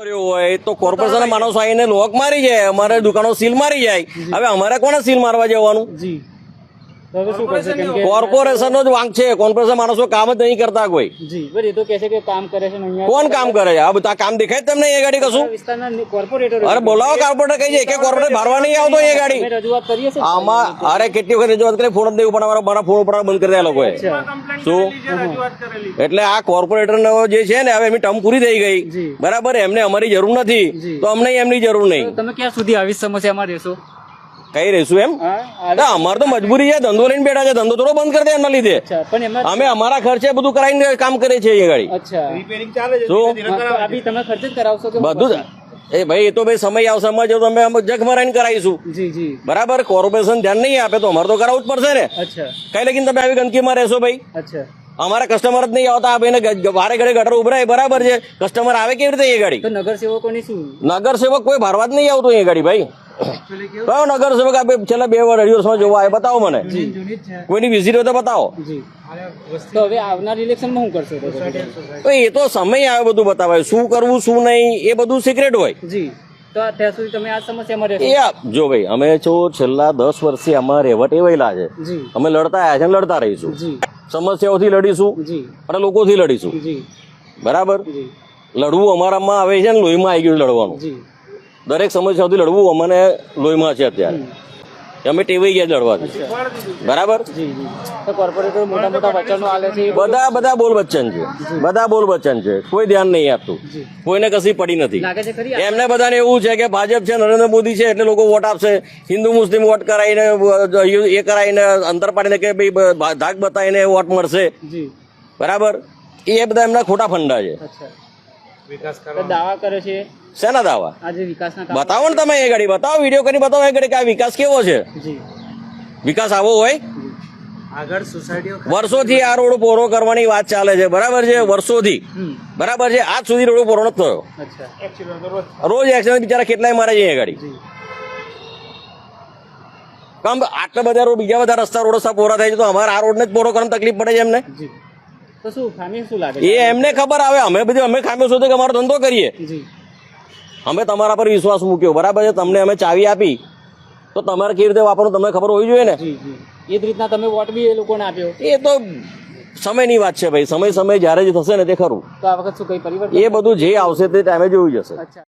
કર્યો હોય તો કોર્પોરેશન માણસો આવીને લોક મારી જાય, અમારે દુકાનો સીલ મારી જાય. હવે અમારે કોને સીલ મારવા જવાનું? જી તો હવે શું કરશે? કેમ કે કોર્પોરેશન નો જ વાંક છે. કોર્પોરેશન માણસો કામ જ નહીં કરતા કોઈ. જી બરાબર, એ તો કહે છે કે કામ કરે છે ને અહીંયા કોણ કામ કરે છે? આ બધા કામ દેખાય તમને એ ગાડી કશું? વિસ્તારના કોર્પોરેટર અરે બોલાવો કોર્પોરેટર કહી છે કે કોર્પોરેટર ભરવા નહીં આવતો એ ગાડી. રજૂઆત કરીએ છીએ આમાં અરે કેટલી વખત રજૂઆત કરી, ફોન જ દેવું પણ મારા ફોન ઉપર બંધ કરી દે લોકોએ. શું એટલે આ કોર્પોરેટર જે છે ને હવે એમની ટર્મ પૂરી થઈ ગઈ, બરાબર. એમને અમારી જરૂર નથી તો અમને એમની જરૂર નહીં. તમે ક્યાં સુધી આવી સમસ્યામાં રહેશો? કઈ રહીશું એમ? અમારે તો મજબૂરી છે, ધંધો લઈને બેઠા છે. ધંધો થોડો બંધ કરી દે એમના લીધે. પણ એમાં અમે અમારા ખર્ચે બધું કરાવીને કામ કરે છે એ ગાડી. અચ્છા શું આ બી તમે ખર્ચ જ કરાવશો કે બધું જ? એ ભાઈ એ તો ભાઈ સમય આવશે, સમય તો અમે જગ મરાઈને કરાવીશું. જી જી બરાબર. કોર્પોરેશન ધ્યાન નહીં આપે તો અમારે તો કરાવવું જ પડશે ને. અચ્છા કઈ લગીને તમે આવી ગંદકીમાં રહેશો ભાઈ? અચ્છા અમારા કસ્ટમર જ નહીં આવતા, ભાઈને વારે ઘડે ગટર ઉભરાય, બરાબર છે. કસ્ટમર આવે કેવી રીતે એ ગાડી? તો નગરસેવકોની શું? નગરસેવક કોઈ ભરવા જ નહીં આવતો એ ગાડી ભાઈ. કયો નગરસેવક આપે છેલ્લા 2 વર્ષમાં જોવા આવે? બતાવો મને કોઈની વિઝિટ હોય તો બતાવો. જી તો હવે આવનાર ઇલેક્શનમાં શું કરશો? તો એ તો સમય આવે બધું બતાવાય. શું કરવું શું નહીં એ બધું સિક્રેટ હોય. જી તો ત્યાં સુધી તમે આ સમસ્યામાં રહેશો? એ જો ભાઈ અમે જો છેલ્લા 10 વર્ષથી આમાં રહેવા ટેવાયેલા છે. જી અમે લડતા આવ્યા છે ને લડતા રહીશું. જી સમસ્યાઓથી લડીશું જી અને લોકોથી લડીશું. જી બરાબર. જી લડવું અમારામાં આવે છે ને લોહીમાં આવી ગયું લડવાનું. જી દરેક સમસ્યાઓથી લડવું અમને લોહીમાં છે અત્યારે. અમે ટેવાઈ ગયા લડવાથી. બરાબર. જી જી તો કોર્પોરેટર મોટા મોટા વચનો આલે છે બધા બોલ બચ્ચન છે. બધા બોલ બચ્ચન છે. કોઈ ધ્યાન નહીં આપતું. કોઈને કશી પડી નથી. લાગે છે ખરી એમને બધાને એવું છે કે ભાજપ છે, નરેન્દ્ર મોદી છે એટલે લોકો વોટ આપશે. હિન્દુ મુસ્લિમ વોટ કરાવીને એ કરાવીને અંતર પાડીને કે ભાઈ ધાક બતાવીને વોટ મળશે. જી બરાબર. એ બધા એમના ખોટા ફંડા છે. અચ્છા તો દાવા કરે છે શેના દાવા? આજે વિકાસના કામ બતાવો ને તમે એ ગાડી, બતાવો, વિડીયો કરીને બતાવો એ ગાડી કે આ વિકાસ કેવો છે. જી વિકાસ આવો હોય? આગળ સોસાયટીઓ વર્ષોથી આ રોડ પૂરો કરવાની વાત ચાલે છે, બરાબર છે, વર્ષોથી. બરાબર છે. આજ સુધી રોડ પૂરો નથી થયો. અચ્છા રોજ એક્સિડન્ટ બિચારા કેટલાય મારે છે એ ગાડી. કામ આટલા બધા રોડ, બીજા બધા રસ્તા રોડ પૂરા થાય છે તો અમારે આ રોડને જ પૂરો કરવાની તકલીફ પડે છે એમને. જી તો શું ખામી શું લાગે એ એમને ખબર આવે. અમે ખામીઓ શોધે કે અમારો ધંધો કરીએ. જી અમે તમારા પર વિશ્વાસ મૂક્યો, બરાબર છે. તમને અમે ચાવી આપી તો તમારે કેવી રીતે વાપરવું તમને ખબર હોવી જોઈએ ને. જી જી એ જ રીતના તમે વોટ બી એ લોકોને આપ્યો. એ તો સમયની વાત છે ભાઈ. સમય જ્યારે જ થશે ને તે ખરું. તો આ વખત શું કઈ પરિવર્તન? એ બધું જે આવશે તે ટાઈમે જોઈ જશે. અચ્છા